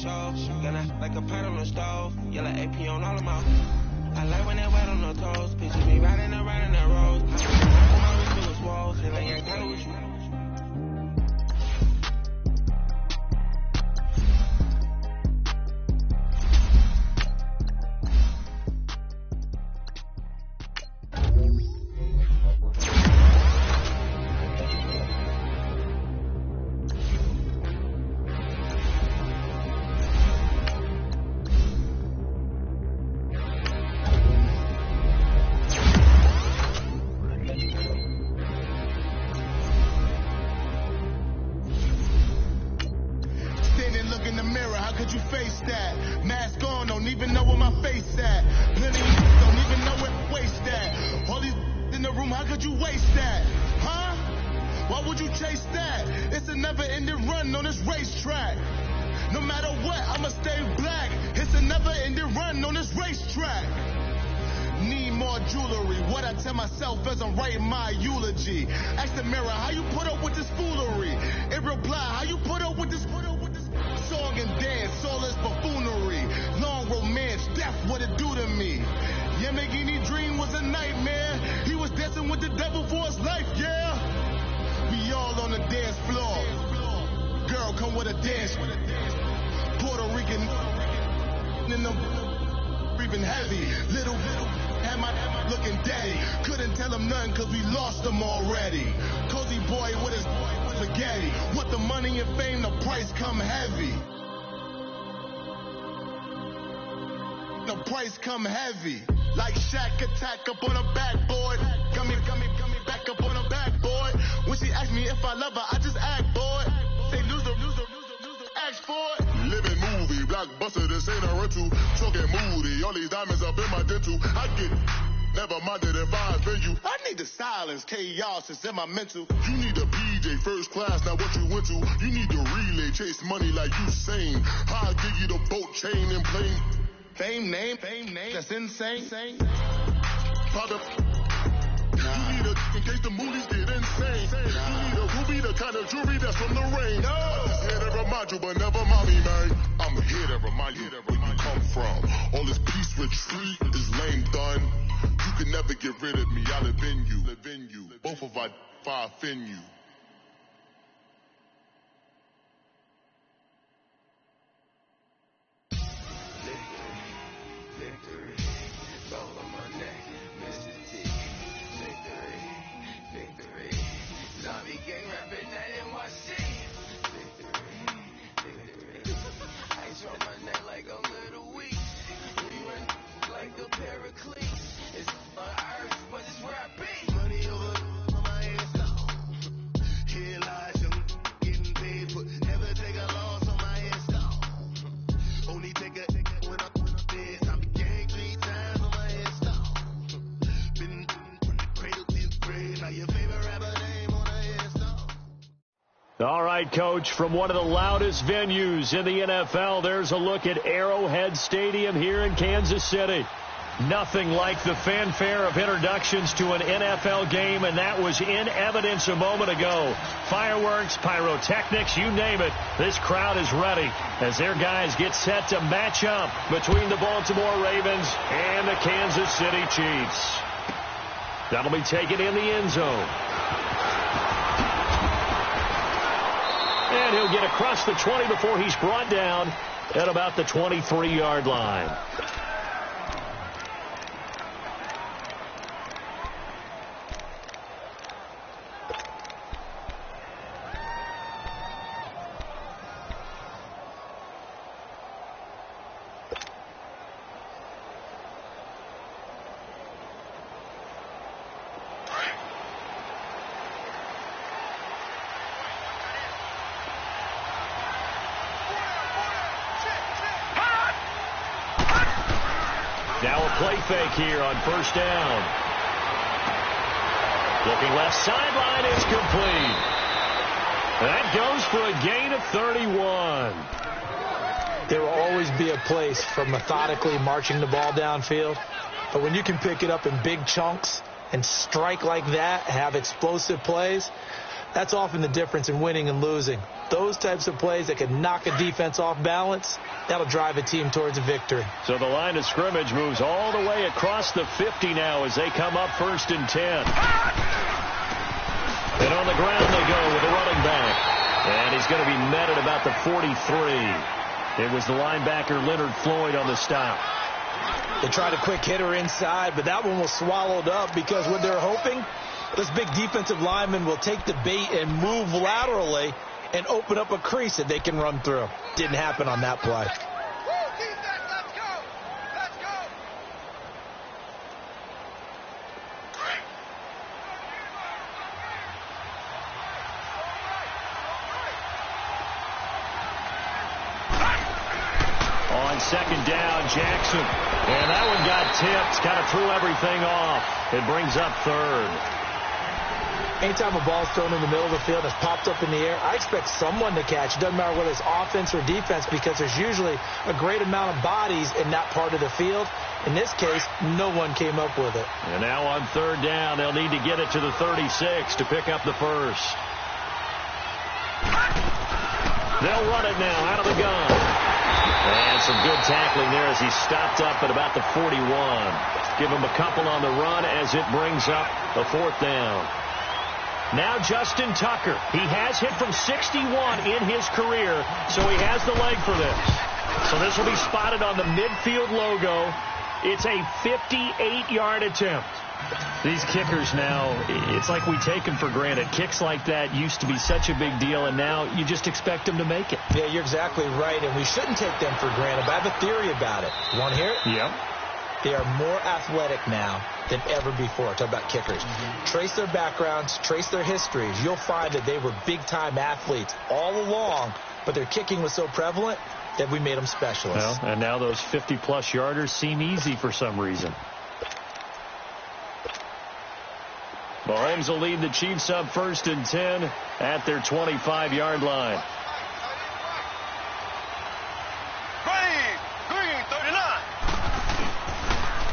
show. Gonna like a pot on the stove. Yellow AP on all of my. I like when they wet on the toes. Picture me riding around in that road. I my wrist it was walls. And I ain't got with you. Come heavy, like Shaq attack up on a backboard. Got me back up on a backboard. When she asked me if I love her, I just act bored. Say loser, ask for it. Living movie, blockbuster, this ain't a rental. Talking moody, all these diamonds up in my dental. I get never minded if I offend you. I need the silence, chaos is in my mental. You need a PJ, first class, not what you went to. You need the relay, chase money like you sane. I'll give you the boat chain and plane. Fame name, that's insane. Father, you need a in case the movies get insane. You need a ruby, the kind of jewelry that's from the rain. No. I'm just here to remind you, but never mind me, man. I'm here to remind you where you come from. All this peace retreat is lame done. You can never get rid of me. I live in you. Both of our fire offend you. All right, Coach, from one of the loudest venues in the NFL, there's a look at Arrowhead Stadium here in Kansas City. Nothing like the fanfare of introductions to an NFL game, and that was in evidence a moment ago. Fireworks, pyrotechnics, you name it. This crowd is ready as their guys get set to match up between the Baltimore Ravens and the Kansas City Chiefs. That'll be taken in the end zone. And he'll get across the 20 before he's brought down at about the 23-yard line. Now a play fake here on first down. Looking left sideline, is complete. That goes for a gain of 31. There will always be a place for methodically marching the ball downfield. But when you can pick it up in big chunks and strike like that, have explosive plays, That's often the difference in winning and losing. Those types of plays that can knock a defense off balance, that'll drive a team towards a victory. So the line of scrimmage moves all the way across the 50 now as they come up 1st and 10. And on the ground they go with a running back. And he's going to be met at about the 43. It was the linebacker Leonard Floyd on the stop. They tried a quick hitter inside, but that one was swallowed up because what they're hoping, this big defensive lineman will take the bait and move laterally and open up a crease that they can run through. Didn't happen on that play. On 2nd down, Jackson. And that one got tipped. Kind of threw everything off. It brings up 3rd. Anytime a ball's thrown in the middle of the field and it's popped up in the air, I expect someone to catch. It doesn't matter whether it's offense or defense because there's usually a great amount of bodies in that part of the field. In this case, no one came up with it. And now on 3rd down, they'll need to get it to the 36 to pick up the first. They'll run it now out of the gun. And some good tackling there as he stopped up at about the 41. Give him a couple on the run as it brings up the 4th down. Now Justin Tucker. He has hit from 61 in his career, so he has the leg for this. So this will be spotted on the midfield logo. It's a 58-yard attempt. These kickers now, it's like we take them for granted. Kicks like that used to be such a big deal, and now you just expect them to make it. Yeah, you're exactly right, and we shouldn't take them for granted, but I have a theory about it. You want to hear it? Yep. They are more athletic now than ever before. Talk about kickers. Trace their backgrounds, trace their histories. You'll find that they were big-time athletes all along, but their kicking was so prevalent that we made them specialists. Well, and now those 50-plus yarders seem easy for some reason. Mahomes will lead the Chiefs up 1st and 10 at their 25-yard line.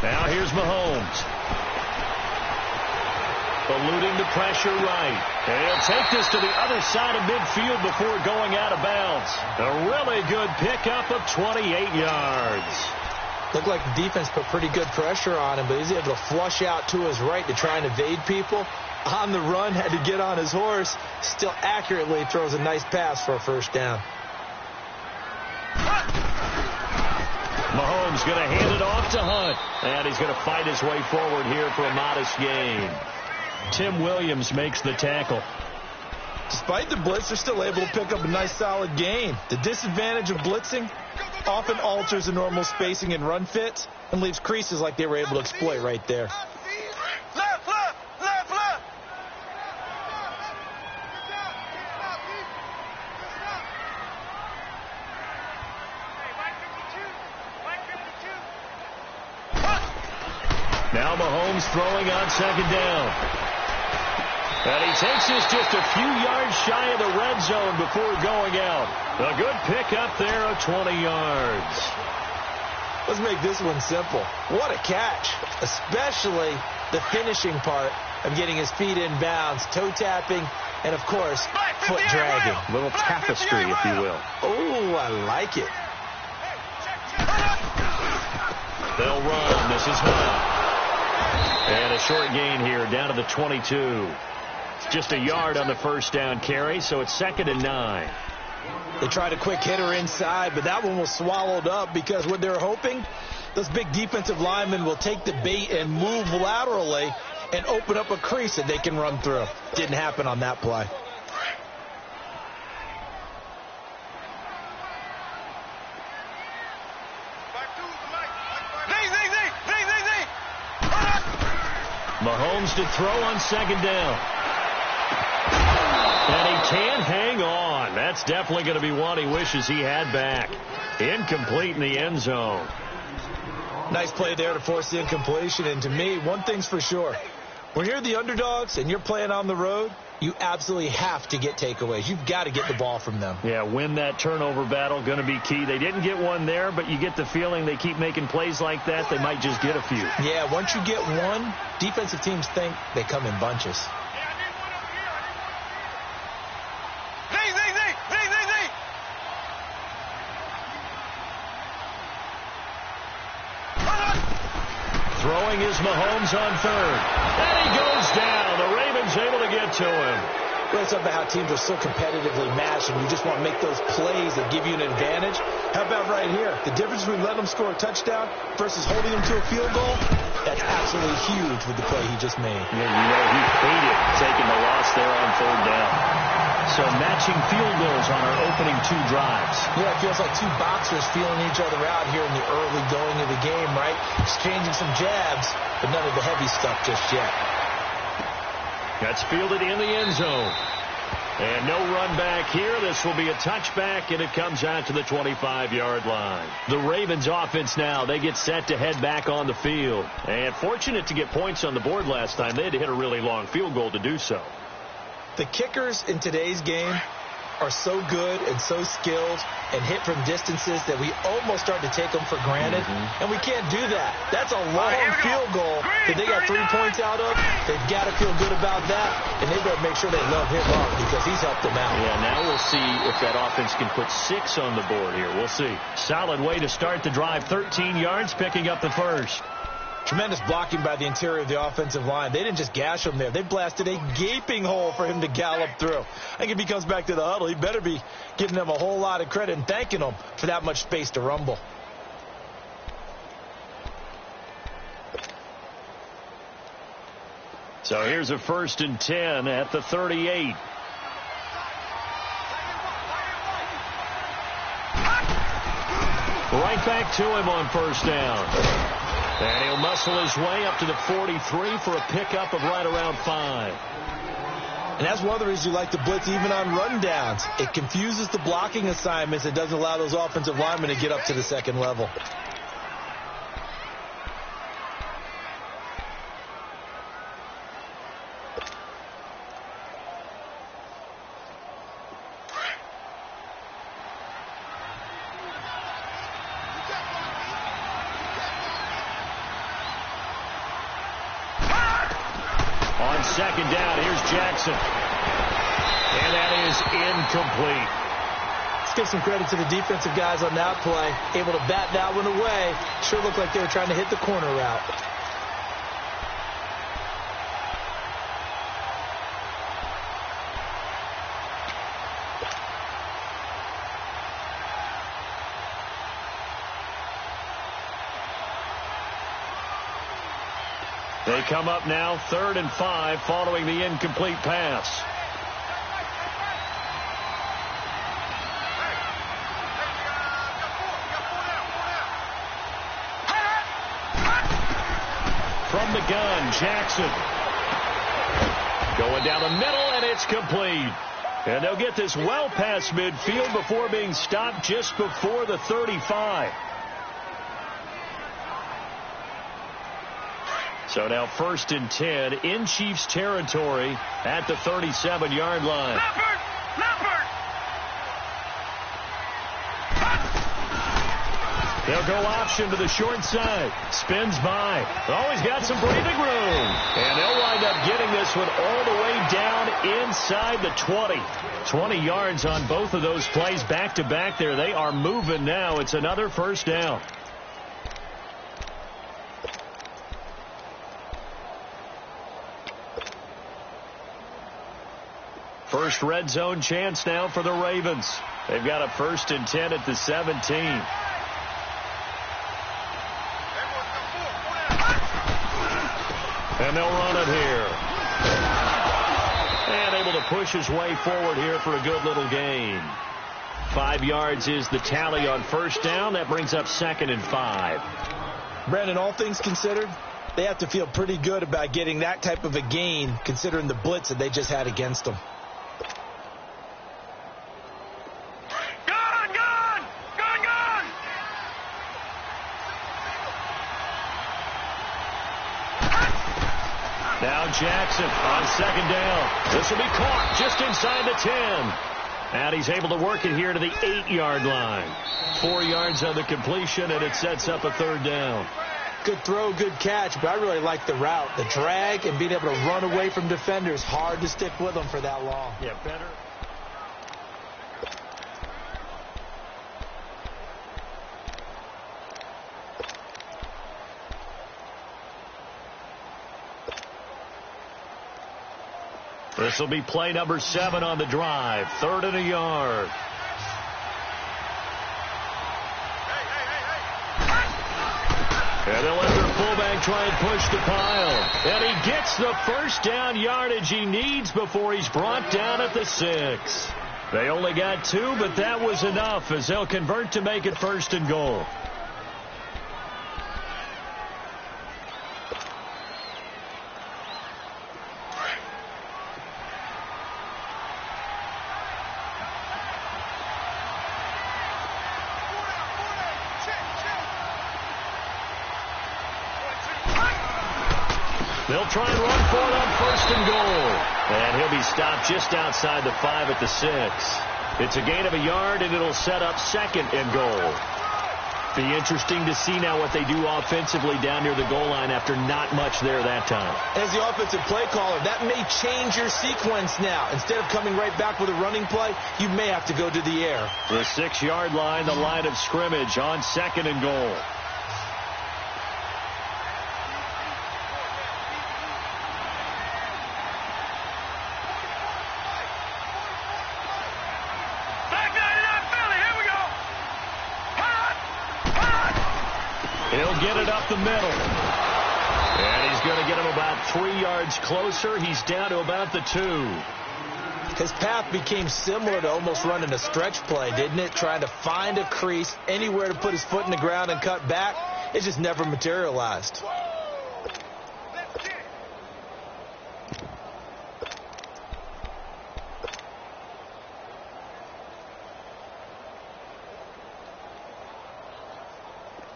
Now here's Mahomes. Eluding the pressure right. And he'll take this to the other side of midfield before going out of bounds. A really good pickup of 28 yards. Looked like the defense put pretty good pressure on him, but he's able to flush out to his right to try and evade people. On the run, had to get on his horse. Still accurately throws a nice pass for a 1st down. Mahomes going to hand it off to Hunt. And he's going to fight his way forward here for a modest gain. Tim Williams makes the tackle. Despite the blitz, they're still able to pick up a nice solid gain. The disadvantage of blitzing often alters the normal spacing and run fits and leaves creases like they were able to exploit right there. Now Mahomes throwing on 2nd down. And he takes this just a few yards shy of the red zone before going out. A good pickup there of 20 yards. Let's make this one simple. What a catch, especially the finishing part of getting his feet in bounds, toe tapping, and, of course, foot dragging. A little tapestry, if you will. Oh, I like it. They'll run. This is Hunt. And a short gain here down to the 22. Just a yard on the 1st down carry, so it's 2nd and 9. They tried a quick hitter inside, but that one was swallowed up because what they're hoping, those big defensive linemen will take the bait and move laterally and open up a crease that they can run through. Didn't happen on that play. Mahomes to throw on 2nd down. And he can't hang on. That's definitely going to be one he wishes he had back. Incomplete in the end zone. Nice play there to force the incompletion. And to me, one thing's for sure. When you're the underdogs and you're playing on the road, you absolutely have to get takeaways. You've got to get the ball from them. Yeah, win that turnover battle, going to be key. They didn't get one there, but you get the feeling they keep making plays like that, they might just get a few. Yeah, once you get one, defensive teams think they come in bunches. throwing is Mahomes on third. And he goes down. The Ravens able to get to him. Well, it's about how teams are so competitively matched, and you just want to make those plays that give you an advantage. How about right here? The difference between letting them score a touchdown versus holding them to a field goal, that's absolutely huge with the play he just made. Yeah, you know, he hated taking the loss there on third down. So matching field goals on our opening 2 drives. Yeah, it feels like 2 boxers feeling each other out here in the early going of the game, right? Exchanging some jabs, but none of the heavy stuff just yet. That's fielded in the end zone. And no run back here. This will be a touchback, and it comes out to the 25-yard line. The Ravens offense now, they get set to head back on the field. And fortunate to get points on the board last time. They had to hit a really long field goal to do so. The kickers in today's game are so good and so skilled and hit from distances that we almost start to take them for granted, and we can't do that. That's a long field goal that they got 3 points out of. They've got to feel good about that, and they better make sure they love him up because he's helped them out. Yeah, now we'll see if that offense can put 6 on the board here. We'll see. Solid way to start the drive. 13 yards, picking up the first. Tremendous blocking by the interior of the offensive line. They didn't just gash him there. They blasted a gaping hole for him to gallop through. I think if he comes back to the huddle, he better be giving them a whole lot of credit and thanking them for that much space to rumble. So here's a 1st and 10 at the 38. Right back to him on 1st down. And he'll muscle his way up to the 43 for a pickup of right around 5. And that's one of the reasons you like to blitz even on rundowns. It confuses the blocking assignments. It doesn't allow those offensive linemen to get up to the second level. On 2nd down, here's Jackson. And that is incomplete. Let's give some credit to the defensive guys on that play. Able to bat that one away. Sure looked like they were trying to hit the corner route. They come up now 3rd and 5 following the incomplete pass. From the gun, Jackson. Going down the middle, and it's complete. And they'll get this well past midfield before being stopped just before the 35. So now 1st and 10 in Chiefs territory at the 37-yard line. They'll go option to the short side. Spins by. Oh, he's got some breathing room. And they'll wind up getting this one all the way down inside the 20. 20 yards on both of those plays back-to-back there. They are moving now. It's another 1st down. First red zone chance now for the Ravens. They've got a 1st and 10 at the 17. And they'll run it here. And able to push his way forward here for a good little gain. 5 yards is the tally on 1st down. That brings up 2nd and 5. Brandon, all things considered, they have to feel pretty good about getting that type of a gain considering the blitz that they just had against them. Now Jackson on 2nd down. This will be caught just inside the 10. And he's able to work it here to the 8-yard line. 4 yards on the completion, and it sets up a 3rd down. Good throw, good catch, but I really like the route. The drag and being able to run away from defenders. Hard to stick with them for that long. Yeah, better. This will be play number 7 on the drive. 3rd and a yard. And they'll let their fullback try and push the pile. And he gets the first down yardage he needs before he's brought down at the 6. They only got 2, but that was enough as they'll convert to make it 1st and goal. They'll try and run for it on 1st and goal. And he'll be stopped just outside the 5 at the 6. It's a gain of a yard, and it'll set up 2nd and goal. Be interesting to see now what they do offensively down near the goal line after not much there that time. As the offensive play caller, that may change your sequence now. Instead of coming right back with a running play, you may have to go to the air. The 6-yard line, the line of scrimmage on 2nd and goal. He'll get it up the middle. And he's going to get him about 3 yards closer. He's down to about the 2. His path became similar to almost running a stretch play, didn't it? Trying to find a crease, anywhere to put his foot in the ground and cut back. It just never materialized.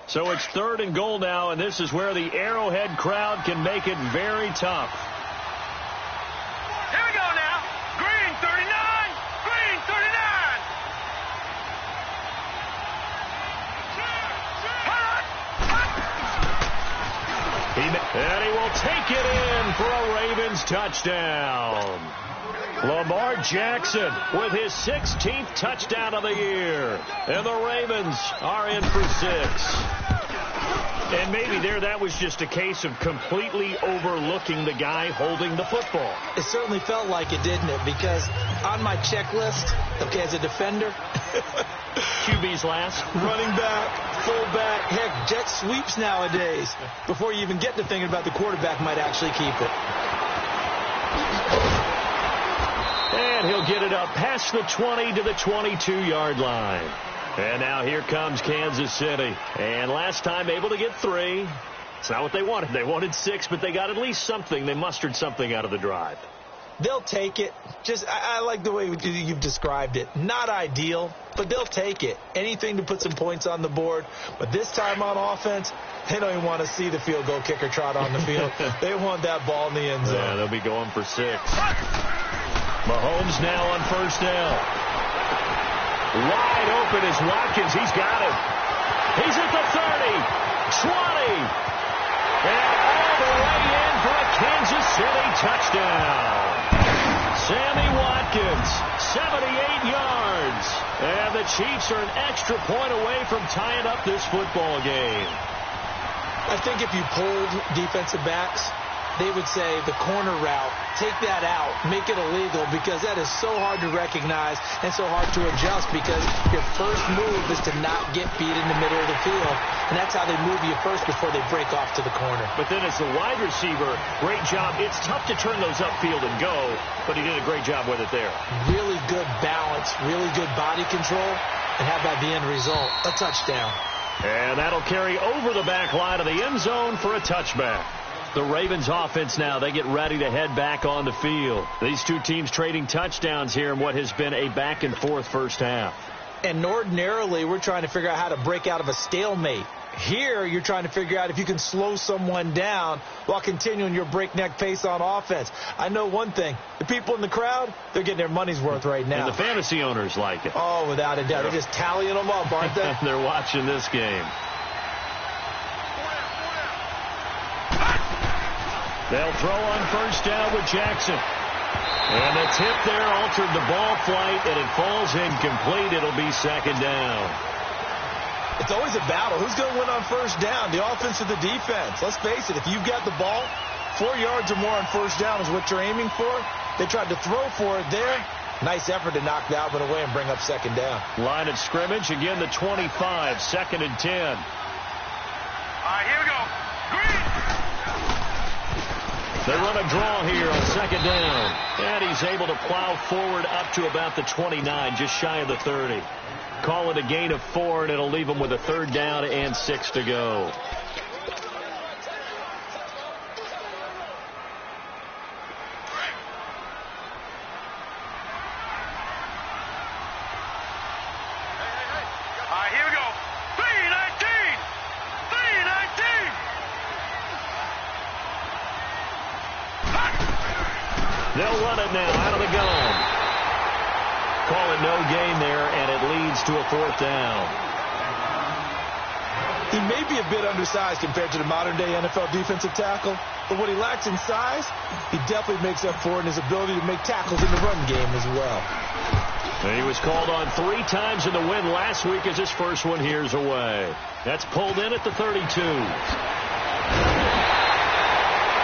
So it's 3rd and goal now, and this is where the Arrowhead crowd can make it very tough. Here we go now. Green 39. Green 39. And he will take it in for a Ravens touchdown. Lamar Jackson with his 16th touchdown of the year. And the Ravens are in for 6. And maybe that was just a case of completely overlooking the guy holding the football. It certainly felt like it, didn't it? Because on my checklist, okay, as a defender, QB's last. Running back, fullback, heck, jet sweeps nowadays. Before you even get to thinking about the quarterback might actually keep it. And he'll get it up past the 20 to the 22-yard line. And now here comes Kansas City. And last time able to get 3. It's not what they wanted. They wanted 6, but they got at least something. They mustered something out of the drive. They'll take it. I like the way you've described it. Not ideal, but they'll take it. Anything to put some points on the board. But this time on offense, they don't even want to see the field goal kicker trot on the field. They want that ball in the end zone. Yeah, they'll be going for 6. Mahomes now on 1st down. Wide open is Watkins. He's got it. He's at the 30, 20, and all the way in for a Kansas City touchdown. Sammy Watkins, 78 yards. And the Chiefs are an extra point away from tying up this football game. I think if you pulled defensive backs, they would say the corner route, take that out, make it illegal, because that is so hard to recognize and so hard to adjust, because your first move is to not get beat in the middle of the field, and that's how they move you first before they break off to the corner. But then as the wide receiver, great job. It's tough to turn those upfield and go, but he did a great job with it there. Really good balance, really good body control, and how about the end result? A touchdown. And that'll carry over the back line of the end zone for a touchback. The Ravens offense now, they get ready to head back on the field. These two teams trading touchdowns here in what has been a back-and-forth first half. And ordinarily, we're trying to figure out how to break out of a stalemate. Here, you're trying to figure out if you can slow someone down while continuing your breakneck pace on offense. I know one thing. The people in the crowd, they're getting their money's worth right now. And the fantasy owners like it. Oh, without a doubt. They're just tallying them up, aren't they? They're watching this game. They'll throw on 1st down with Jackson. And the tip there altered the ball flight, and it falls incomplete. It'll be 2nd down. It's always a battle. Who's going to win on 1st down, the offense or the defense? Let's face it, if you've got the ball, 4 yards or more on 1st down is what you're aiming for. They tried to throw for it there. Nice effort to knock that one away and bring up second down. Line of scrimmage, again the 25, 2nd and 10. All right, here we go. Green. They run a draw here on 2nd down. And he's able to plow forward up to about the 29, just shy of the 30. Call it a gain of 4, and it'll leave him with a 3rd down and 6 to go. They'll run it now out of the gun. Call it no gain there, and it leads to a 4th down. He may be a bit undersized compared to the modern-day NFL defensive tackle, but what he lacks in size, he definitely makes up for in his ability to make tackles in the run game as well. He was called on 3 times in the win last week as his first one here's away. That's pulled in at the 32.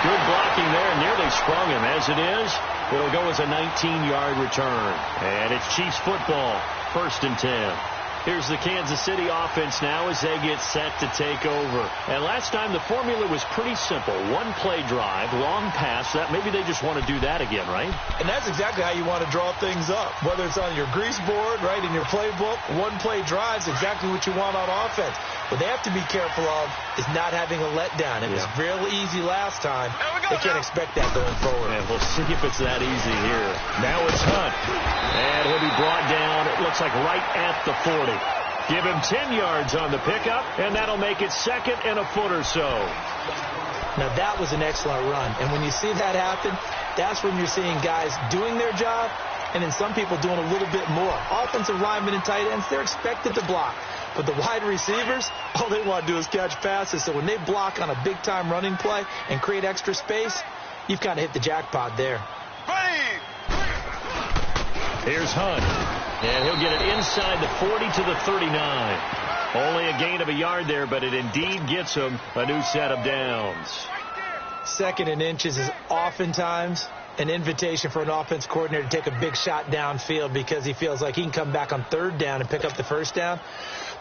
Good blocking there, nearly sprung him. As it is, it'll go as a 19-yard return. And it's Chiefs football, 1st and 10. Here's the Kansas City offense now as they get set to take over. And last time the formula was pretty simple. 1-play drive, long pass. That maybe they just want to do that again, right? And that's exactly how you want to draw things up. Whether it's on your grease board, right, in your playbook, 1-play drive is exactly what you want on offense. What they have to be careful of is not having a letdown. It was real easy last time. They can't expect that going forward. And we'll see if it's that easy here. Now it's Hunt. And he'll be brought down, it looks like right at the 40. Give him 10 yards on the pickup, and that'll make it 2nd and a foot or so. Now, that was an excellent run. And when you see that happen, that's when you're seeing guys doing their job, and then some people doing a little bit more. Offensive linemen and tight ends, they're expected to block. But the wide receivers, all they want to do is catch passes. So when they block on a big-time running play and create extra space, you've kind of hit the jackpot there. Here's Hunt. And he'll get it inside the 40 to the 39. Only a gain of a yard there, but it indeed gets him a new set of downs. 2nd and inches is oftentimes an invitation for an offense coordinator to take a big shot downfield because he feels like he can come back on 3rd down and pick up the 1st down.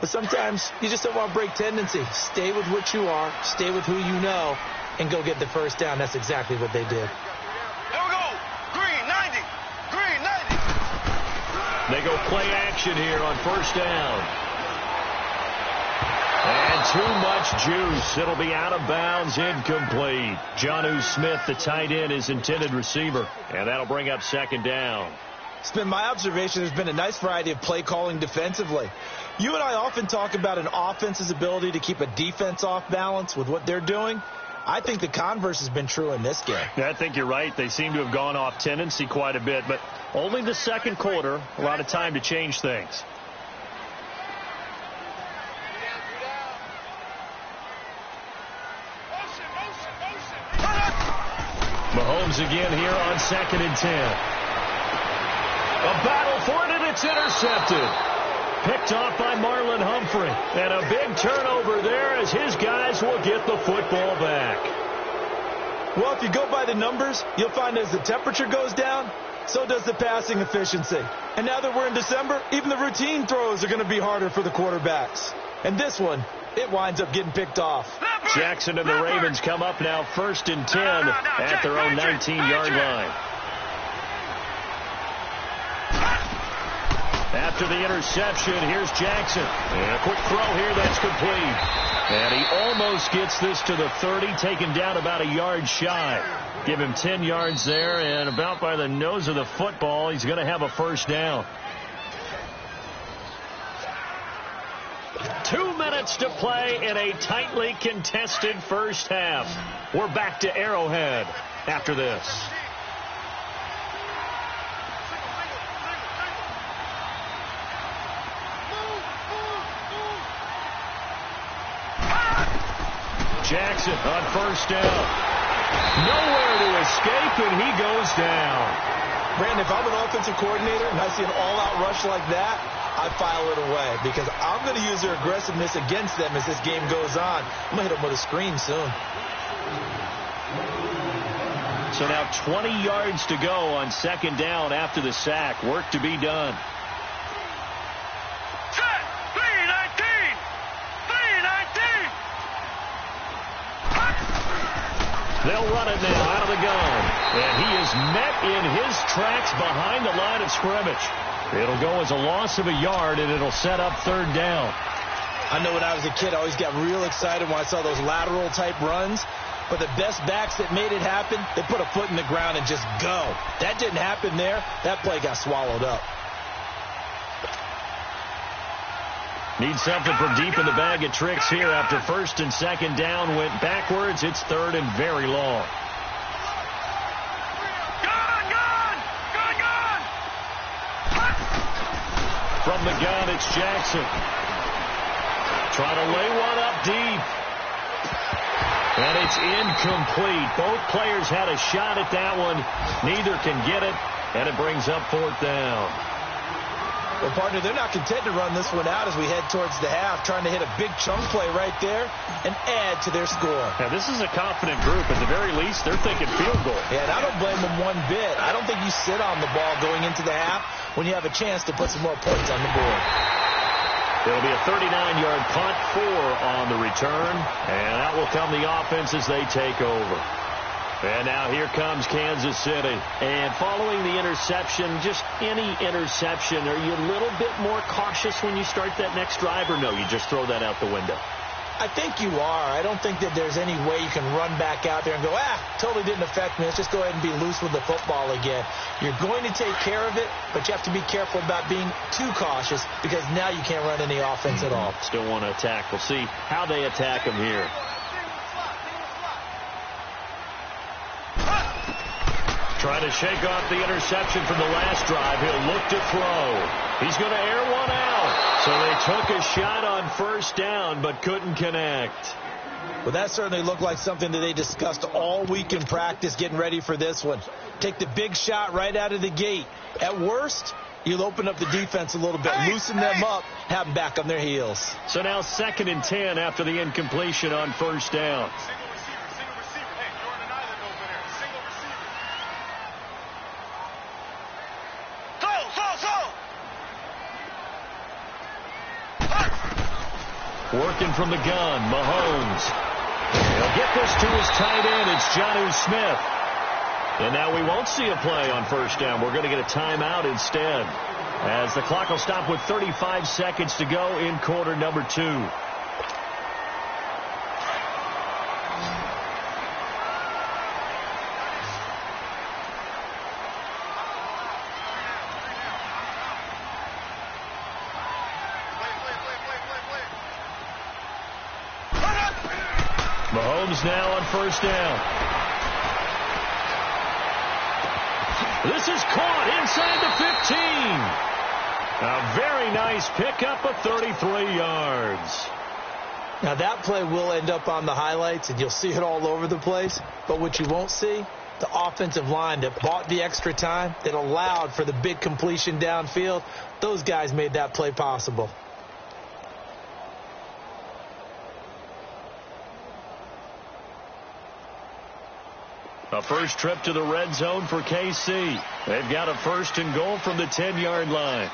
But sometimes you just don't want to break tendency. Stay with what you are, stay with who you know, and go get the 1st down. That's exactly what they did. Here we go. Green 90. Green 90. They go play action here on 1st down. And too much juice. It'll be out of bounds, incomplete. Jonnu Smith, the tight end, is intended receiver. And that'll bring up 2nd down. It's been my observation there's been a nice variety of play calling defensively. You and I often talk about an offense's ability to keep a defense off balance with what they're doing. I think the converse has been true in this game. I think you're right. They seem to have gone off tendency quite a bit, but only the 2nd quarter, a lot of time to change things. Mahomes again here on 2nd and 10. A battle for it, and it's intercepted. Picked off by Marlon Humphrey. And a big turnover there as his guys will get the football back. Well, if you go by the numbers, you'll find as the temperature goes down, so does the passing efficiency. And now that we're in December, even the routine throws are going to be harder for the quarterbacks. And this one, it winds up getting picked off. Jackson and the Ravens come up now 1st and 10 at their own 19-yard line. After the interception, here's Jackson. And a quick throw here, that's complete. And he almost gets this to the 30, taken down about a yard shy. Give him 10 yards there, and about by the nose of the football, he's going to have a 1st down. 2 minutes to play in a tightly contested first half. We're back to Arrowhead after this. Jackson on 1st down. Nowhere to escape, and he goes down. Brandon, if I'm an offensive coordinator and I see an all-out rush like that, I file it away because I'm going to use their aggressiveness against them as this game goes on. I'm going to hit them with a screen soon. So now 20 yards to go on second down after the sack. Work to be done. Set. 319. 319. They'll run it now out of the gun. And he is met in his tracks behind the line of scrimmage. It'll go as a loss of a yard, and it'll set up third down. I know when I was a kid, I always got real excited when I saw those lateral-type runs. But the best backs that made it happen, they put a foot in the ground and just go. That didn't happen there. That play got swallowed up. Need something from deep in the bag of tricks here. After first and second down went backwards, it's third and very long. From the gun, it's Jackson. Trying to lay one up deep. And it's incomplete. Both players had a shot at that one. Neither can get it, and it brings up fourth down. Well, partner, they're not content to run this one out as we head towards the half, trying to hit a big chunk play right there and add to their score. Now, this is a confident group. At the very least, they're thinking field goal. Yeah, and I don't blame them one bit. I don't think you sit on the ball going into the half when you have a chance to put some more points on the board. It'll be a 39-yard punt, 4 on the return, and that will come the offense as they take over. And now here comes Kansas City. And following the interception, just any interception, are you a little bit more cautious when you start that next drive, or no, you just throw that out the window? I think you are. I don't think that there's any way you can run back out there and go, totally didn't affect me. Let's just go ahead and be loose with the football again. You're going to take care of it, but you have to be careful about being too cautious because now you can't run any offense at all. Still want to attack. We'll see how they attack him here. Trying to shake off the interception from the last drive. He'll look to throw. He's going to air one out. So they took a shot on first down, but couldn't connect. Well, that certainly looked like something that they discussed all week in practice getting ready for this one. Take the big shot right out of the gate. At worst, you'll open up the defense a little bit, loosen them up, have them back on their heels. So now 2nd and 10 after the incompletion on first down. Working from the gun, Mahomes. He'll get this to his tight end. It's Jonnu Smith. And now we won't see a play on first down. We're going to get a timeout instead, as the clock will stop with 35 seconds to go in quarter number 2. Mahomes now on first down. This is caught inside the 15. A very nice pickup of 33 yards. Now that play will end up on the highlights, and you'll see it all over the place. But what you won't see, the offensive line that bought the extra time, that allowed for the big completion downfield, those guys made that play possible. A first trip to the red zone for KC. They've got a 1st and goal from the 10-yard line.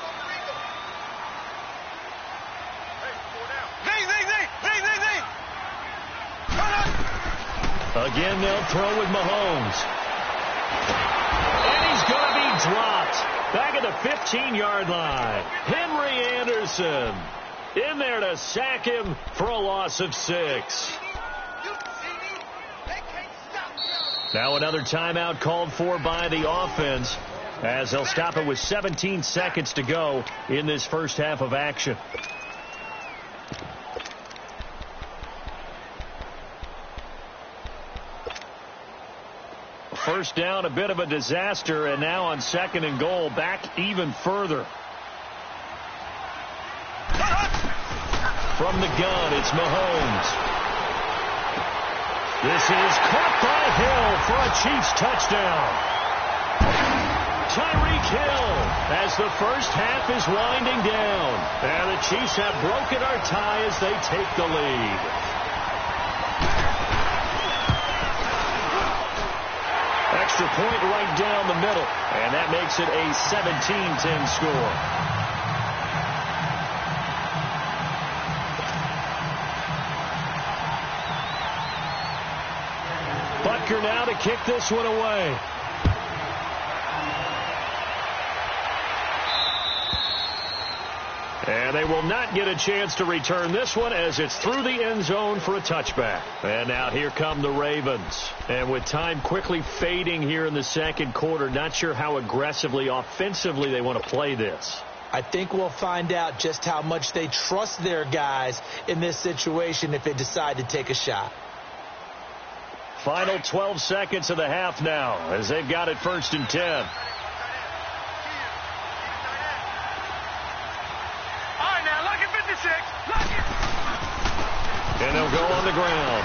Again, they'll throw with Mahomes. And he's going to be dropped. Back at the 15-yard line. Henry Anderson in there to sack him for a loss of 6. Now another timeout called for by the offense, as they'll stop it with 17 seconds to go in this first half of action. First down, a bit of a disaster, and now on 2nd and goal, back even further. From the gun, it's Mahomes. This is caught by Hill for a Chiefs touchdown. Tyreek Hill, as the first half is winding down. And the Chiefs have broken our tie as they take the lead. extra point right down the middle. And that makes it a 17-10 score. Butker now to kick this one away. And they will not get a chance to return this one as it's through the end zone for a touchback. And now here come the Ravens. And with time quickly fading here in the second quarter, not sure how aggressively, offensively they want to play this. I think we'll find out just how much they trust their guys in this situation if they decide to take a shot. Final 12 seconds of the half now as they've got it 1st and 10. And they'll go on the ground.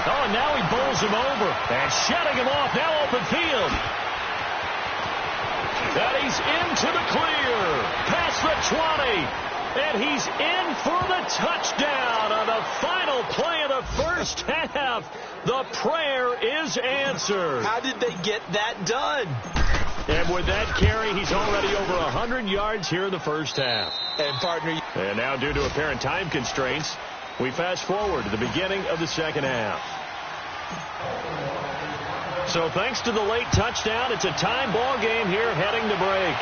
Oh, and now he bowls him over. And shutting him off. Now open field. And he's into the clear. Past the 20. And he's in for the touchdown on the final play of the first half. The prayer is answered. How did they get that done? And with that carry, he's already over 100 yards here in the first half. And, partner. And now, due to apparent time constraints, we fast forward to the beginning of the second half. So thanks to the late touchdown, it's a tie ball game here heading to break.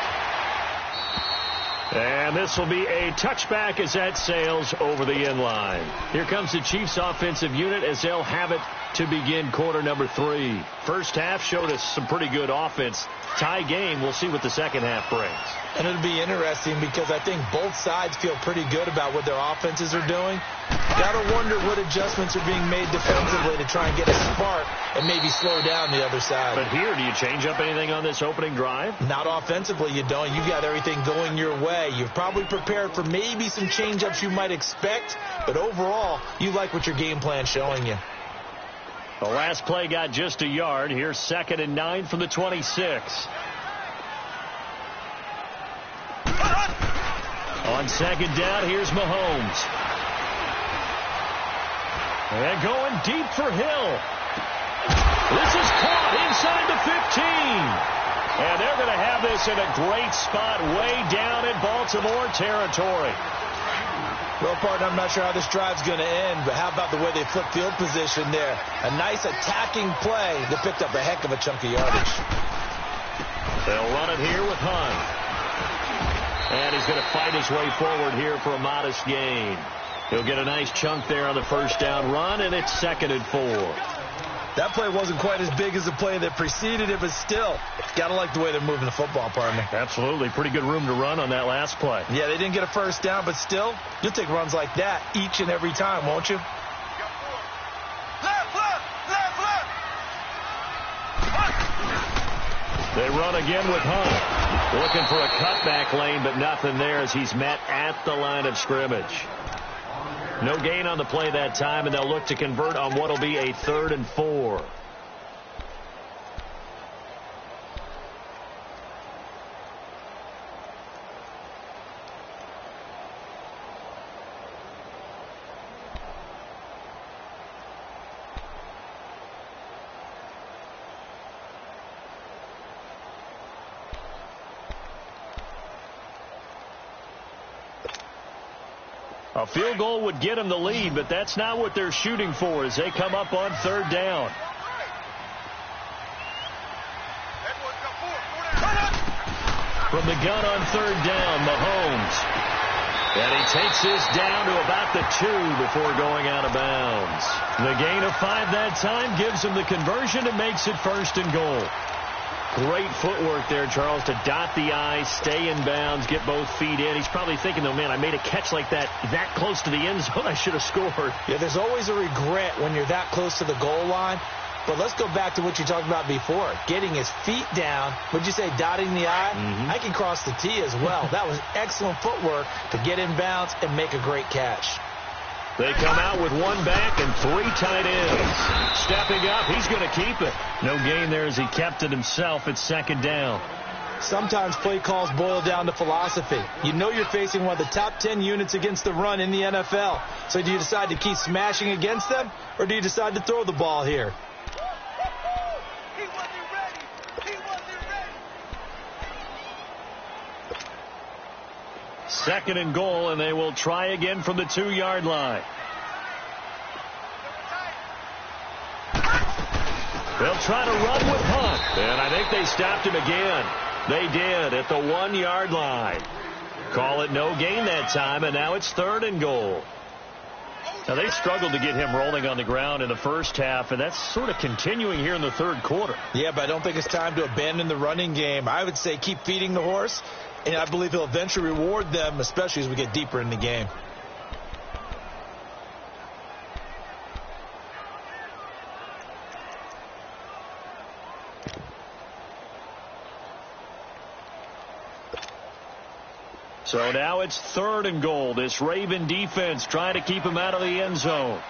And this will be a touchback as that sails over the end line. Here comes the Chiefs offensive unit as they'll have it to begin quarter number 3. First half showed us some pretty good offense. Tie game, we'll see what the second half brings. And it'll be interesting because I think both sides feel pretty good about what their offenses are doing. Gotta wonder what adjustments are being made defensively to try and get a spark and maybe slow down the other side. But here, do you change up anything on this opening drive? Not offensively, you don't. You've got everything going your way. You've probably prepared for maybe some change-ups you might expect, but overall, you like what your game plan's showing you. The last play got just a yard. Here's 2nd and 9 from the 26. On 2nd down, here's Mahomes. And going deep for Hill. This is caught inside the 15. And they're going to have this in a great spot way down in Baltimore territory. Well, partner, I'm not sure how this drive's going to end, but how about the way they flip field position there? A nice attacking play that picked up a heck of a chunk of yardage. They'll run it here with Hunt. And he's going to fight his way forward here for a modest gain. He'll get a nice chunk there on the first down run, and it's 2nd and 4. That play wasn't quite as big as the play that preceded it, but still, got to like the way they're moving the football, partner. Absolutely. Pretty good room to run on that last play. Yeah, they didn't get a first down, but still, you'll take runs like that each and every time, won't you? They run again with Hunt. Looking for a cutback lane, but nothing there as he's met at the line of scrimmage. No gain on the play that time, and they'll look to convert on what will be a 3rd and 4. A field goal would get them the lead, but that's not what they're shooting for as they come up on 3rd down. From the gun on 3rd down, Mahomes. And he takes this down to about the 2 before going out of bounds. The gain of 5 that time gives him the conversion and makes it 1st and goal. Great footwork there, Charles, to dot the I, stay in bounds, get both feet in. He's probably thinking, though, man, I made a catch like that close to the end zone. I should have scored. Yeah, there's always a regret when you're that close to the goal line. But let's go back to what you talked about before. Getting his feet down. Would you say dotting the I? I can cross the T as well. That was excellent footwork to get in bounds and make a great catch. They come out with 1 back and 3 tight ends. Stepping up, he's going to keep it. No gain there as he kept it himself at 2nd down. Sometimes play calls boil down to philosophy. You know you're facing one of the top 10 units against the run in the NFL. So do you decide to keep smashing against them, or do you decide to throw the ball here? Second and goal, and they will try again from the 2-yard line. They'll try to run with punt, and I think they stopped him again. They did at the 1-yard line. Call it no gain that time, and now it's 3rd and goal. Now, they struggled to get him rolling on the ground in the first half, and that's sort of continuing here in the 3rd quarter. Yeah, but I don't think it's time to abandon the running game. I would say keep feeding the horse, and I believe he'll eventually reward them, especially as we get deeper in the game. So now it's 3rd and goal. This Raven defense trying to keep him out of the end zone.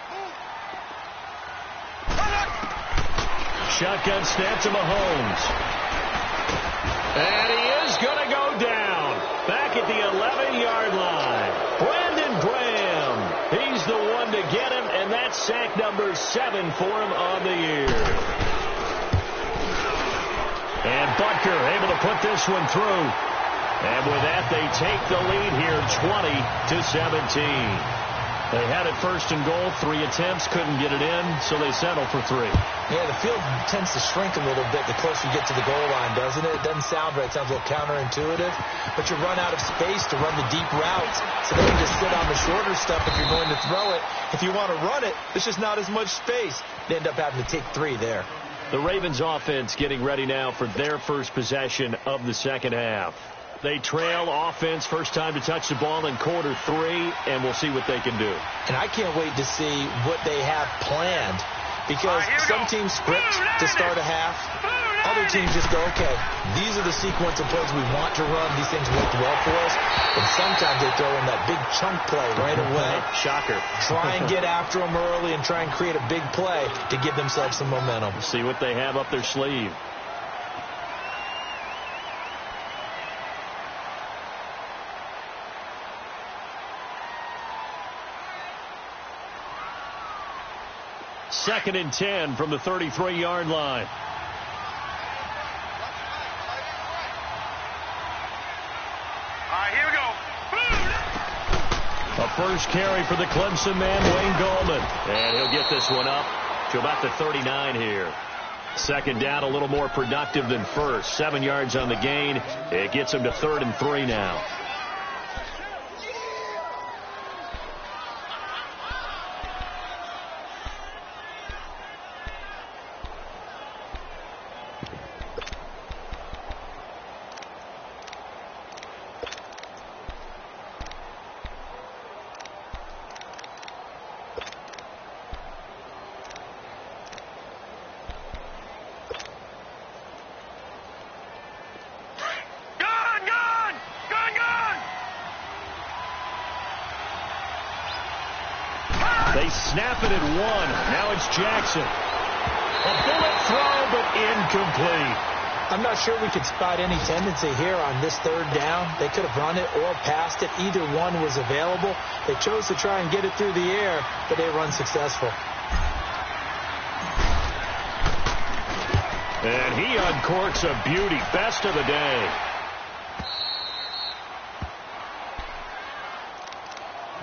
Shotgun snap to Mahomes. And he is going to go down. Back at the 11-yard line. Brandon Graham. He's the one to get him, and that's sack number 7 for him on the year. And Butker able to put this one through. And with that, they take the lead here 20-17. They had it 1st and goal, 3 attempts, couldn't get it in, so they settle for 3. Yeah, the field tends to shrink a little bit the closer you get to the goal line, doesn't it? It doesn't sound right. It sounds a little counterintuitive. But you run out of space to run the deep routes, so then you just sit on the shorter stuff if you're going to throw it. If you want to run it, there's just not as much space. They end up having to take 3 there. The Ravens offense getting ready now for their first possession of the second half. They trail offense, first time to touch the ball in quarter 3, and we'll see what they can do. And I can't wait to see what they have planned, because some teams script to start a half. Other teams just go, okay, these are the sequence of plays we want to run. These things work well for us. And sometimes they throw in that big chunk play right away. Shocker. Try and get after them early and try and create a big play to give themselves some momentum. See what they have up their sleeve. Second and 10 from the 33-yard line. Here we go. A first carry for the Clemson man, Wayne Gallman. And he'll get this one up to about the 39 here. Second down, a little more productive than first. 7 yards on the gain. It gets him to 3rd and 3 now. They snap it at 1. Now it's Jackson. A bullet throw, but incomplete. I'm not sure we could spot any tendency here on this 3rd down. They could have run it or passed it. Either one was available. They chose to try and get it through the air, but they were unsuccessful. And he uncorks a beauty. Best of the day.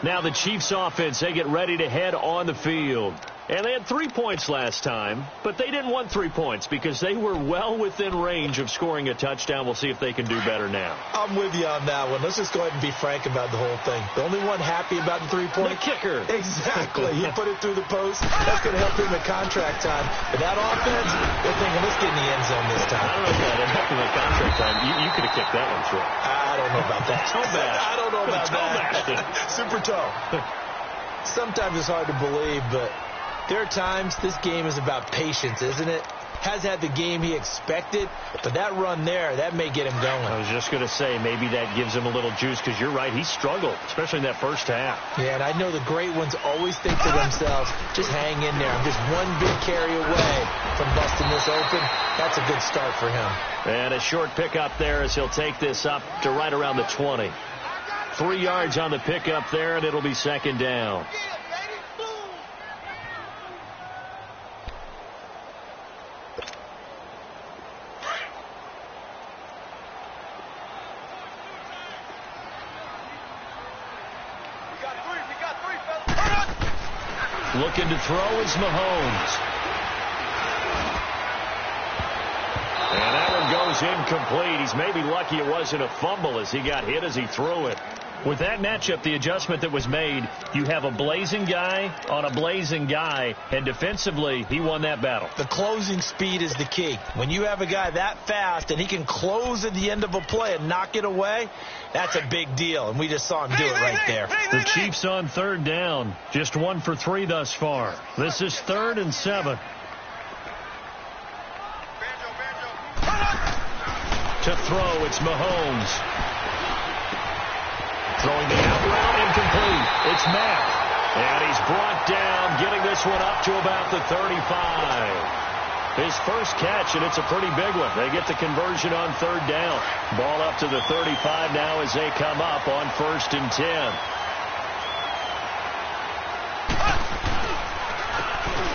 Now the Chiefs offense, they get ready to head on the field. And they had 3 points last time, but they didn't want 3 points because they were well within range of scoring a touchdown. We'll see if they can do better now. I'm with you on that one. Let's just go ahead and be frank about the whole thing. The only one happy about the 3-point. The kicker. Exactly. He put it through the post. That's going to help him at contract time. But that offense, they're thinking, let's get in the end zone this time. I don't know if that helped him at contract time. You could have kicked that one short. I don't know about that. Toe bash. I don't know about that. Super toe. Sometimes it's hard to believe, but there are times this game is about patience, isn't it? Has had the game he expected, but that run there, that may get him going. I was just going to say, maybe that gives him a little juice, because you're right, he struggled, especially in that first half. Yeah, and I know the great ones always think to themselves, just hang in there. I'm just one big carry away from busting this open. That's a good start for him. And a short pickup there as he'll take this up to right around the 20. 3 yards on the pickup there, and it'll be second down. Looking to throw is Mahomes. And that one goes incomplete. He's maybe lucky it wasn't a fumble as he got hit as he threw it. With that matchup, the adjustment that was made, you have a blazing guy on a blazing guy, and defensively, he won that battle. The closing speed is the key. When you have a guy that fast and he can close at the end of a play and knock it away, that's a big deal, and we just saw him do it right there. The Chiefs on third down, just 1 for 3 thus far. This is 3rd and 7. To throw, it's Mahomes. Throwing the out route, incomplete. It's Mack. And he's brought down, getting this one up to about the 35. His first catch, and it's a pretty big one. They get the conversion on third down. Ball up to the 35 now as they come up on 1st and 10.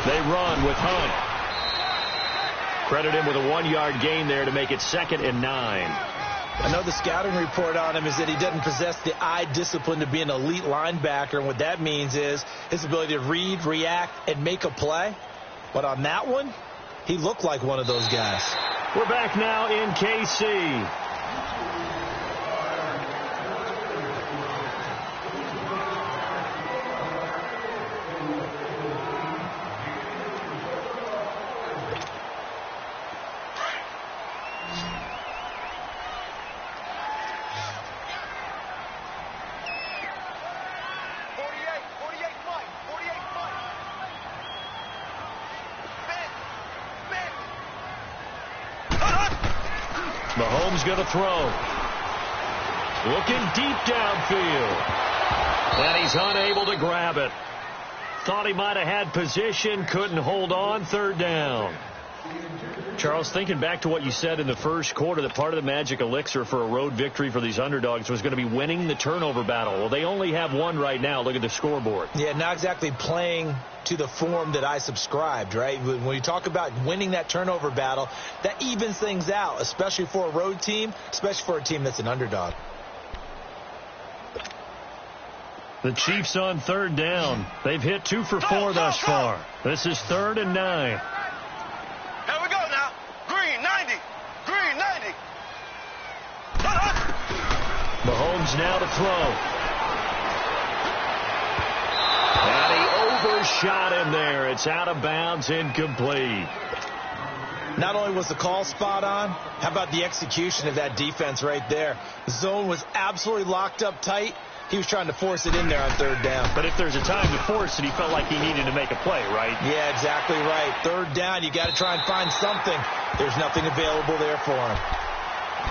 They run with Hunt. Credit him with a 1-yard gain there to make it 2nd and 9. I know the scouting report on him is that he doesn't possess the eye discipline to be an elite linebacker, and what that means is his ability to read, react, and make a play. But on that one, he looked like one of those guys. We're back now in KC. Mahomes going to throw. Looking deep downfield. And he's unable to grab it. Thought he might have had position, couldn't hold on, 3rd down. Charles, thinking back to what you said in the first quarter, that part of the magic elixir for a road victory for these underdogs was going to be winning the turnover battle. Well, they only have one right now. Look at the scoreboard. Yeah, not exactly playing to the form that I subscribed, right? When you talk about winning that turnover battle, that evens things out, especially for a road team, especially for a team that's an underdog. The Chiefs on 3rd down. They've hit 2 for 4 thus far. This is 3rd and 9. Here we go now. Green 90. Green 90. Mahomes now to throw. And he overshot him there. It's out of bounds, incomplete. Not only was the call spot on, how about the execution of that defense right there? The zone was absolutely locked up tight. He was trying to force it in there on 3rd down. But if there's a time to force it, he felt like he needed to make a play, right? Yeah, exactly right. 3rd down, you got to try and find something. There's nothing available there for him.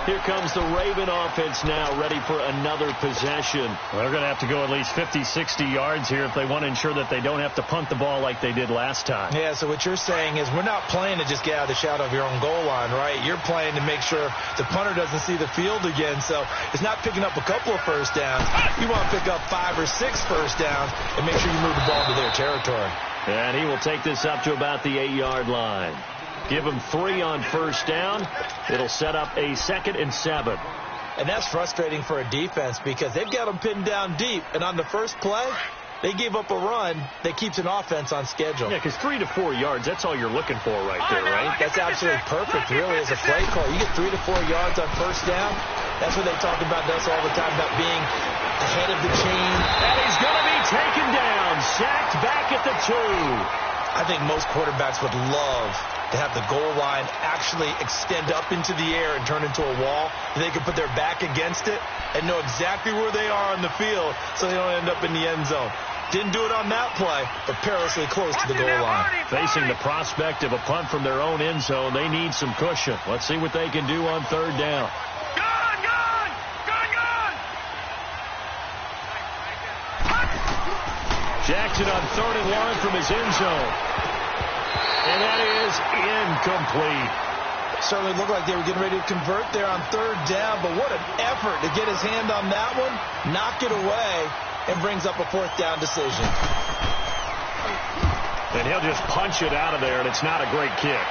Here comes the Raven offense now, ready for another possession. Well, they're going to have to go at least 50, 60 yards here if they want to ensure that they don't have to punt the ball like they did last time. Yeah, so what you're saying is we're not playing to just get out of the shadow of your own goal line, right? You're playing to make sure the punter doesn't see the field again. So it's not picking up a couple of first downs. You want to pick up 5 or 6 first downs and make sure you move the ball to their territory. And he will take this up to about the 8-yard line. Give him 3 on first down. It'll set up a 2nd and 7. And that's frustrating for a defense because they've got them pinned down deep. And on the first play, they gave up a run that keeps an offense on schedule. Yeah, because 3 to 4 yards, that's all you're looking for right there, right? That's absolutely perfect, really, as a play call. You get 3 to 4 yards on first down. That's what they talk about us all the time, about being ahead of the chain. And he's going to be taken down, sacked back at the 2. I think most quarterbacks would love to have the goal line actually extend up into the air and turn into a wall. They can put their back against it and know exactly where they are on the field so they don't end up in the end zone. Didn't do it on that play, but perilously close to the goal line. Facing the prospect of a punt from their own end zone, they need some cushion. Let's see what they can do on 3rd down. Jackson on 3rd and 1 from his end zone. And that is incomplete. Certainly looked like they were getting ready to convert there on 3rd down, but what an effort to get his hand on that one, knock it away, and brings up a 4th down decision. And he'll just punch it out of there, and it's not a great kick.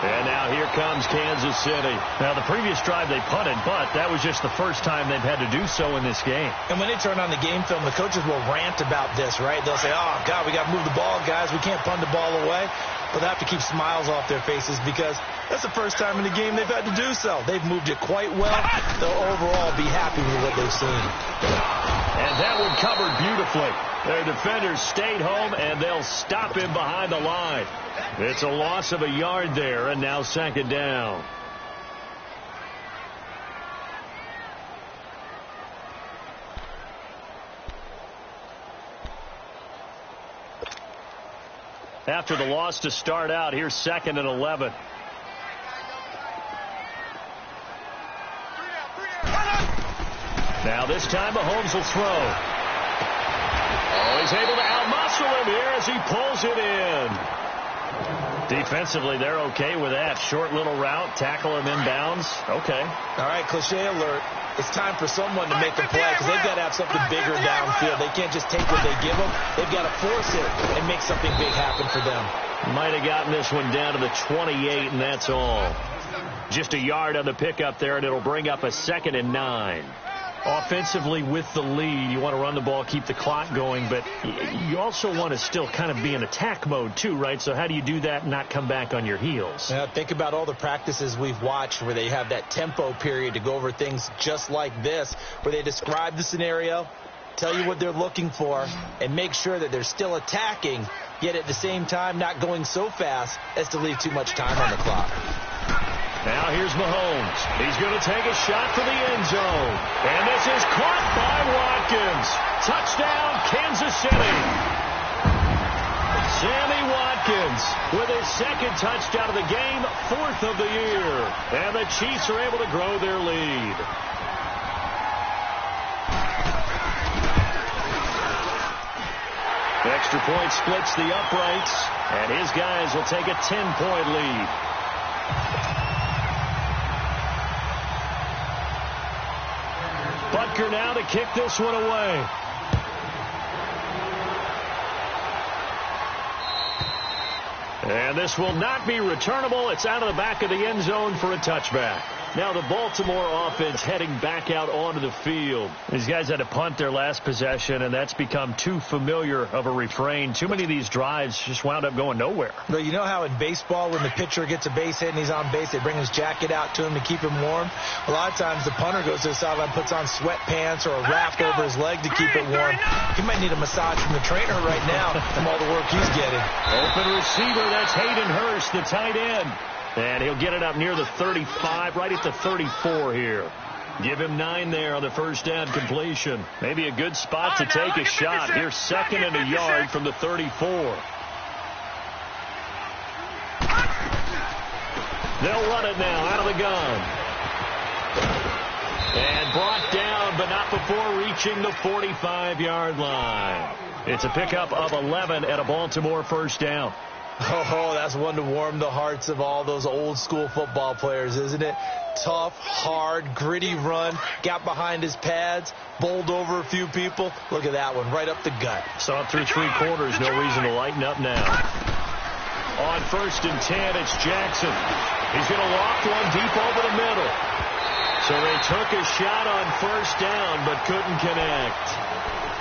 And now here comes Kansas City. Now, the previous drive they punted, but that was just the first time they've had to do so in this game. And when they turn on the game film, the coaches will rant about this, right? They'll say, oh, God, we got to move the ball, guys. We can't punt the ball away. But they have to keep smiles off their faces because that's the first time in the game they've had to do so. They've moved it quite well. They'll overall be happy with what they've seen. And that one covered beautifully. Their defenders stayed home, and they'll stop him behind the line. It's a loss of a yard there, and now second down. After the loss to start out, here's 2nd and 11. Now this time Mahomes will throw. Oh, he's able to outmuscle him here as he pulls it in. Defensively, they're okay with that. Short little route, tackle him inbounds. Okay. All right, cliche alert. It's time for someone to make a play because they've got to have something bigger downfield. They can't just take what they give them. They've got to force it and make something big happen for them. Might have gotten this one down to the 28, and that's all. Just a yard on the pickup there, and it'll bring up a 2nd and 9. Offensively with the lead, you want to run the ball, keep the clock going, but you also want to still kind of be in attack mode too, right? So how do you do that and not come back on your heels? Yeah, think about all the practices we've watched where they have that tempo period to go over things just like this, where they describe the scenario, tell you what they're looking for, and make sure that they're still attacking, yet at the same time not going so fast as to leave too much time on the clock. Now here's Mahomes. He's going to take a shot for the end zone. And this is caught by Watkins. Touchdown, Kansas City. Sammy Watkins with his 2nd touchdown of the game, 4th of the year. And the Chiefs are able to grow their lead. Extra point splits the uprights, and his guys will take a 10-point lead. Butker now to kick this one away. And this will not be returnable. It's out of the back of the end zone for a touchback. Now the Baltimore offense heading back out onto the field. These guys had to punt their last possession, and that's become too familiar of a refrain. Too many of these drives just wound up going nowhere. But you know how in baseball when the pitcher gets a base hit and he's on base, they bring his jacket out to him to keep him warm? A lot of times the punter goes to the sideline, puts on sweatpants or a wrap over his leg to keep it warm. He might need a massage from the trainer right now from all the work he's getting. Open receiver, that's Hayden Hurst, the tight end. And he'll get it up near the 35, right at the 34 here. Give him 9 there on the first down completion. Maybe a good spot to take a shot. Here's 2nd and a yard from the 34. They'll run it now out of the gun. And brought down, but not before reaching the 45-yard line. It's a pickup of 11 at a Baltimore first down. Oh, that's one to warm the hearts of all those old-school football players, isn't it? Tough, hard, gritty run, got behind his pads, bowled over a few people. Look at that one, right up the gut. Saw it through 3 quarters, no reason to lighten up now. On 1st and 10, it's Jackson. He's going to loft one deep over the middle. So they took a shot on 1st down, but couldn't connect.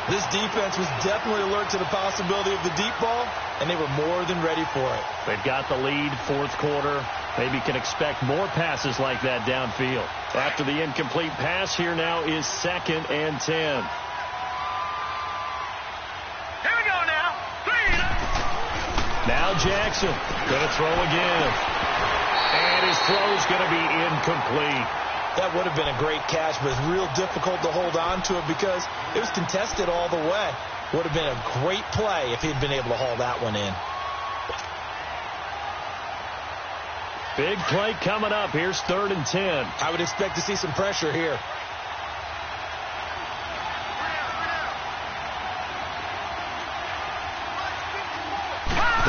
This defense was definitely alert to the possibility of the deep ball, and they were more than ready for it. They've got the lead, 4th quarter. Maybe can expect more passes like that downfield. After the incomplete pass, here now is 2nd and 10. Here we go now. 3. Now Jackson going to throw again. And his throw's going to be incomplete. That would have been a great catch, but it's real difficult to hold on to it because it was contested all the way. Would have been a great play if he'd been able to haul that one in. Big play coming up. Here's 3rd and 10. I would expect to see some pressure here.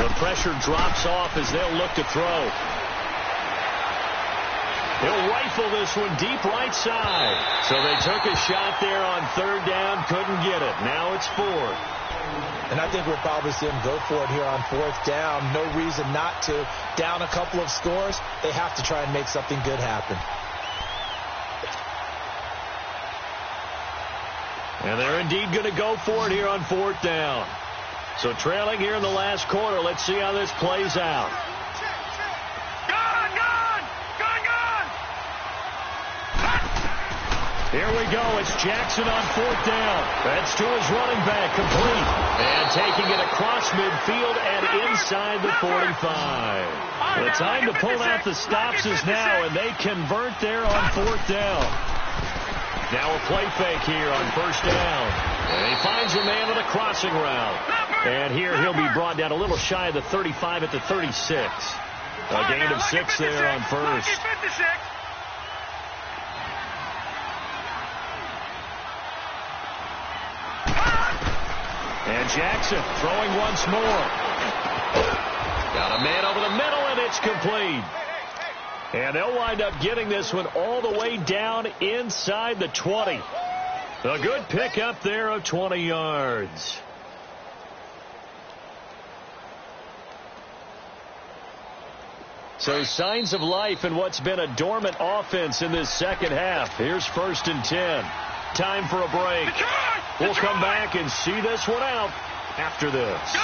The pressure drops off as they'll look to throw. He'll rifle this one deep right side. So they took a shot there on third down, couldn't get it. Now it's fourth. And I think we'll probably see him go for it here on fourth down. No reason not to. Down a couple of scores, they have to try and make something good happen. And they're indeed going to go for it here on fourth down. So trailing here in the last quarter. Let's see how this plays out. Here we go. It's Jackson on fourth down. That's to his running back, complete. And taking it across midfield and inside the 45. The time to pull out the stops is now, and they convert there on fourth down. Now a play fake here on first down. And he finds a man with a crossing route. And here he'll be brought down a little shy of the 35 at the 36. A gain of 6 there on first. And Jackson throwing once more. Got a man over the middle, and it's complete. And they'll wind up getting this one all the way down inside the 20. A good pickup there of 20 yards. So signs of life in what's been a dormant offense in this second half. Here's 1st and 10. Time for a break. We'll come back and see this one out after this.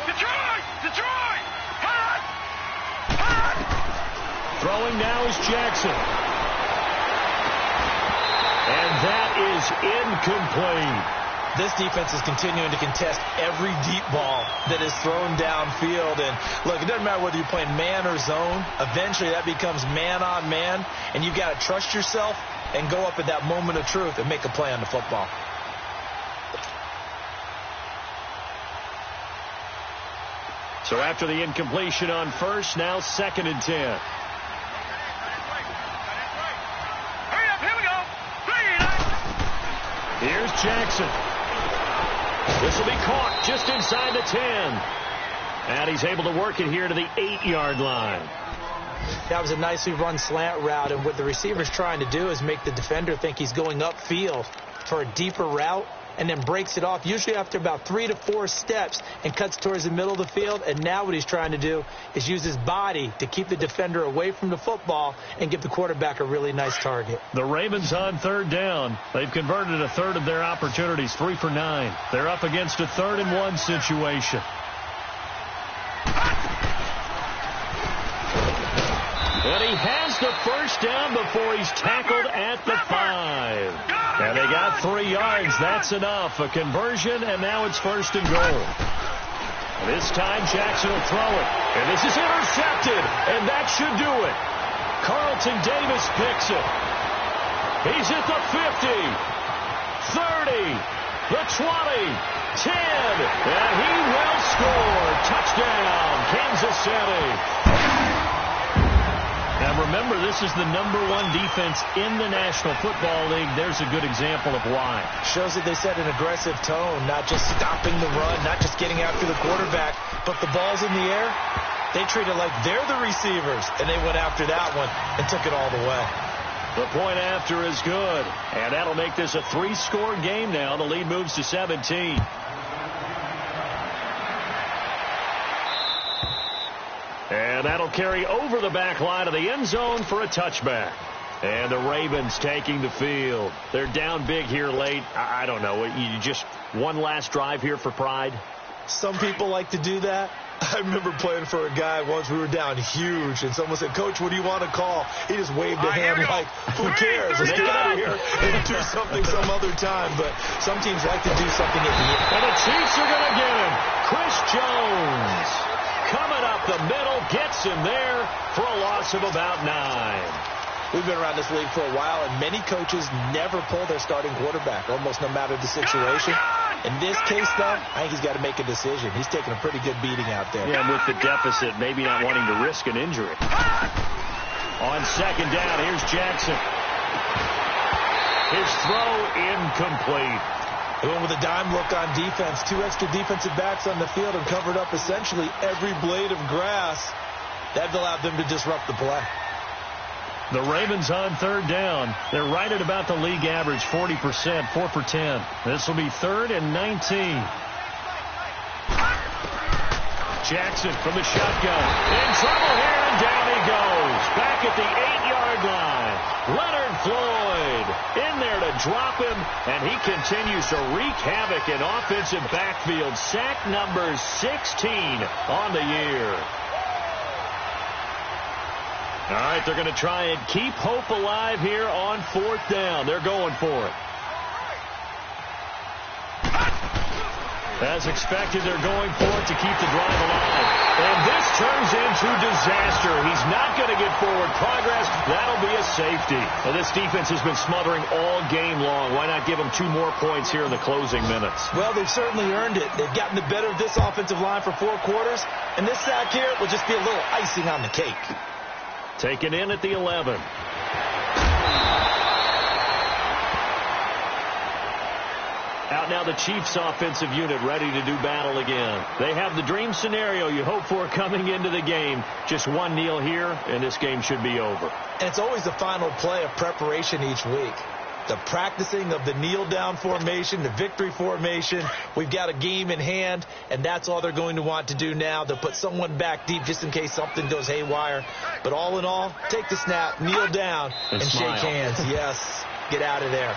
Detroit! Throwing now is Jackson. And that is incomplete. This defense is continuing to contest every deep ball that is thrown downfield. And, look, it doesn't matter whether you're playing man or zone. Eventually that becomes man on man. And you've got to trust yourself and go up at that moment of truth and make a play on the football. So after the incompletion on first, now 2nd and 10. Hurry up, here we go. Here's Jackson. This will be caught just inside the 10. And he's able to work it here to the 8-yard line. That was a nicely run slant route, and what the receiver's trying to do is make the defender think he's going upfield for a deeper route, and then breaks it off, usually after about 3 to 4 steps, and cuts towards the middle of the field. And now what he's trying to do is use his body to keep the defender away from the football and give the quarterback a really nice target. The Ravens on 3rd down. They've converted a third of their opportunities, 3 for 9. They're up against a 3rd and 1 situation. But he has the first down before he's tackled at the 5. And they got 3 yards. That's enough. A conversion, and now it's 1st and goal. This time Jackson will throw it. And this is intercepted. And that should do it. Carlton Davis picks it. He's at the 50, 30, the 20, 10. And he will score. Touchdown, Kansas City. Now remember, this is the #1 defense in the National Football League. There's a good example of why. Shows that they set an aggressive tone, not just stopping the run, not just getting after the quarterback, but the ball's in the air. They treat it like they're the receivers, and they went after that one and took it all the way. The point after is good, and that'll make this a 3-score game now. The lead moves to 17. And that'll carry over the back line of the end zone for a touchback. And the Ravens taking the field. They're down big here late. I don't know. You just one last drive here for pride? Some people like to do that. I remember playing for a guy once. We were down huge, and someone said, "Coach, what do you want to call?" He just waved a hand like, "Who cares? Let's get out of here and do something some other time." But some teams like to do something at the end. And the Chiefs are going to get him. Chris Jones coming up the middle, gets him there for a loss of about 9. We've been around this league for a while, and many coaches never pull their starting quarterback, almost no matter the situation. In this case, though, I think he's got to make a decision. He's taking a pretty good beating out there. Yeah, and with the deficit, maybe not wanting to risk an injury. On 2nd down, here's Jackson. His throw incomplete. He went with a dime look on defense. 2 extra defensive backs on the field and covered up essentially every blade of grass. That allowed them to disrupt the play. The Ravens on third down. They're right at about the league average, 40%, 4 for 10. This will be 3rd and 19. Jackson from the shotgun. In trouble here, and down he goes. Back at the 8-yard line. Leonard Floyd in there to drop him, and he continues to wreak havoc in offensive backfield. Sack number 16 on the year. All right, they're going to try and keep hope alive here on 4th down. They're going for it. As expected, they're going for it to keep the drive alive. And this turns into disaster. He's not going to get forward progress. That'll be a safety. Well, this defense has been smothering all game long. Why not give them 2 more points here in the closing minutes? Well, they've certainly earned it. They've gotten the better of this offensive line for 4 quarters. And this sack here will just be a little icing on the cake. Taken in at the 11. Out now the Chiefs offensive unit ready to do battle again. They have the dream scenario you hope for coming into the game. Just one kneel here, and this game should be over. And it's always the final play of preparation each week. The practicing of the kneel-down formation, the victory formation. We've got a game in hand, and that's all they're going to want to do now. They'll put someone back deep just in case something goes haywire. But all in all, take the snap, kneel down, and shake hands. Yes, get out of there.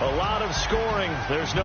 A lot of scoring. There's no